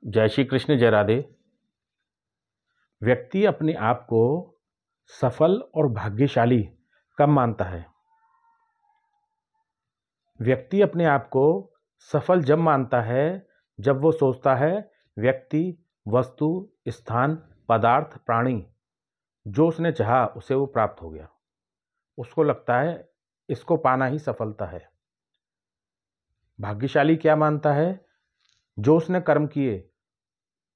जय श्री कृष्ण, जय राधे। व्यक्ति अपने आप को सफल और भाग्यशाली कब मानता है? व्यक्ति अपने आप को सफल जब मानता है जब वो सोचता है व्यक्ति, वस्तु, स्थान, पदार्थ, प्राणी जो उसने चाहा उसे वो प्राप्त हो गया। उसको लगता है इसको पाना ही सफलता है। भाग्यशाली क्या मानता है? जो उसने कर्म किए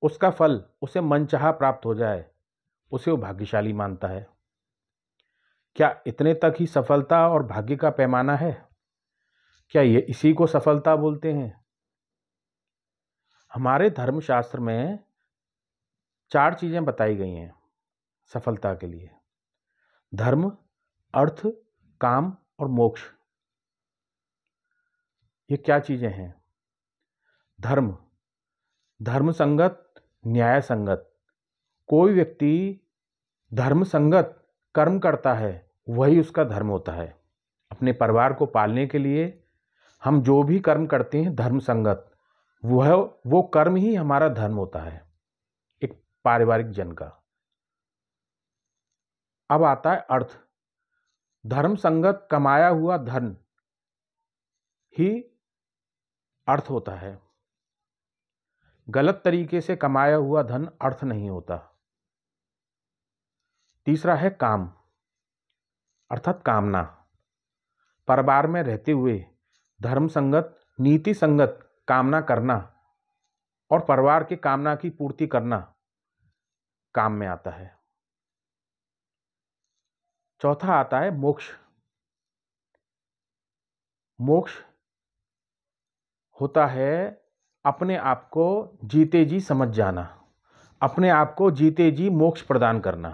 उसका फल उसे मनचाहा प्राप्त हो जाए, उसे वो भाग्यशाली मानता है। क्या इतने तक ही सफलता और भाग्य का पैमाना है? क्या ये इसी को सफलता बोलते हैं? हमारे धर्मशास्त्र में 4 चीजें बताई गई हैं सफलता के लिए: धर्म, अर्थ, काम और मोक्ष। ये क्या चीजें हैं? धर्म, धर्म संगत, न्याय संगत। कोई व्यक्ति धर्म संगत कर्म करता है वही उसका धर्म होता है। अपने परिवार को पालने के लिए हम जो भी कर्म करते हैं धर्म संगत, वो कर्म ही हमारा धर्म होता है, एक पारिवारिक जन का। अब आता है अर्थ। धर्म संगत कमाया हुआ धन ही अर्थ होता है। गलत तरीके से कमाया हुआ धन अर्थ नहीं होता। तीसरा है काम, अर्थात कामना। परिवार में रहते हुए धर्म संगत, नीति संगत कामना करना और परिवार की कामना की पूर्ति करना काम में आता है। चौथा आता है मोक्ष। मोक्ष होता है अपने आप को जीते जी समझ जाना, अपने आप को जीते जी मोक्ष प्रदान करना।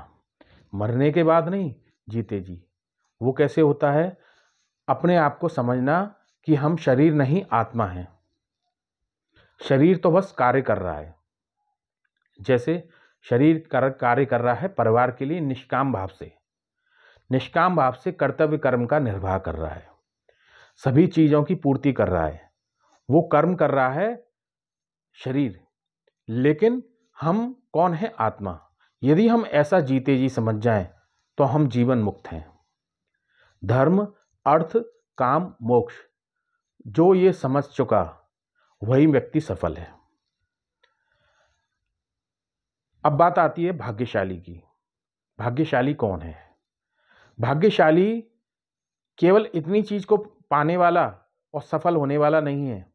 मरने के बाद नहीं, जीते जी। वो कैसे होता है? अपने आप को समझना कि हम शरीर नहीं आत्मा हैं। शरीर तो बस कार्य कर रहा है। जैसे शरीर कार्य कर रहा है परिवार के लिए निष्काम भाव से, निष्काम भाव से कर्तव्य कर्म का निर्वाह कर रहा है, सभी चीजों की पूर्ति कर रहा है। वो कर्म कर रहा है शरीर, लेकिन हम कौन है? आत्मा। यदि हम ऐसा जीते जी समझ जाएं तो हम जीवन मुक्त हैं। धर्म, अर्थ, काम, मोक्ष जो ये समझ चुका वही व्यक्ति सफल है। अब बात आती है भाग्यशाली की। भाग्यशाली कौन है? भाग्यशाली केवल इतनी चीज को पाने वाला और सफल होने वाला नहीं है।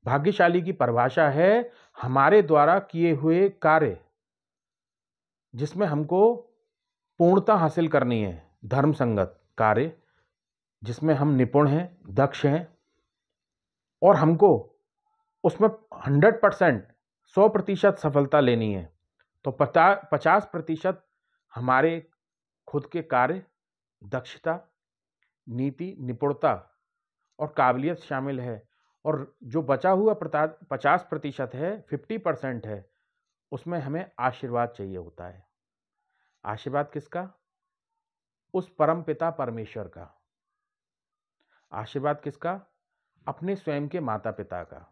भाग्यशाली की परिभाषा है हमारे द्वारा किए हुए कार्य जिसमें हमको पूर्णता हासिल करनी है, धर्म संगत कार्य जिसमें हम निपुण हैं, दक्ष हैं और हमको उसमें 100%, 100% सफलता लेनी है। तो 50% हमारे खुद के कार्य, दक्षता, नीति, निपुणता और काबिलियत शामिल है, और जो बचा हुआ 50% है, 50% है, उसमें हमें आशीर्वाद चाहिए होता है। आशीर्वाद किसका? उस परम पिता परमेश्वर का। आशीर्वाद किसका? अपने स्वयं के माता पिता का।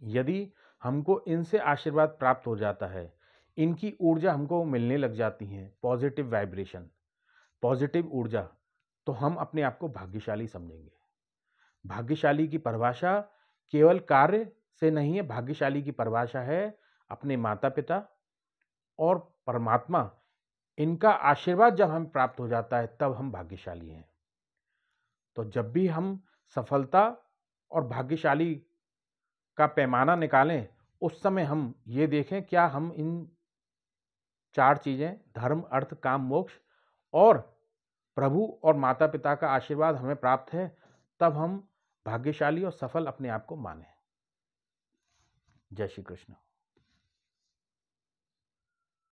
यदि हमको इनसे आशीर्वाद प्राप्त हो जाता है, इनकी ऊर्जा हमको मिलने लग जाती है, पॉजिटिव वाइब्रेशन, पॉजिटिव ऊर्जा, तो हम अपने आप को भाग्यशाली समझेंगे। भाग्यशाली की परिभाषा केवल कार्य से नहीं है। भाग्यशाली की परिभाषा है अपने माता पिता और परमात्मा, इनका आशीर्वाद जब हमें प्राप्त हो जाता है तब हम भाग्यशाली हैं। तो जब भी हम सफलता और भाग्यशाली का पैमाना निकालें उस समय हम ये देखें क्या हम इन 4 चीजें, धर्म, अर्थ, काम, मोक्ष और प्रभु और माता पिता का आशीर्वाद हमें प्राप्त है, तब हम भाग्यशाली और सफल अपने आप को माने। जय श्री कृष्ण।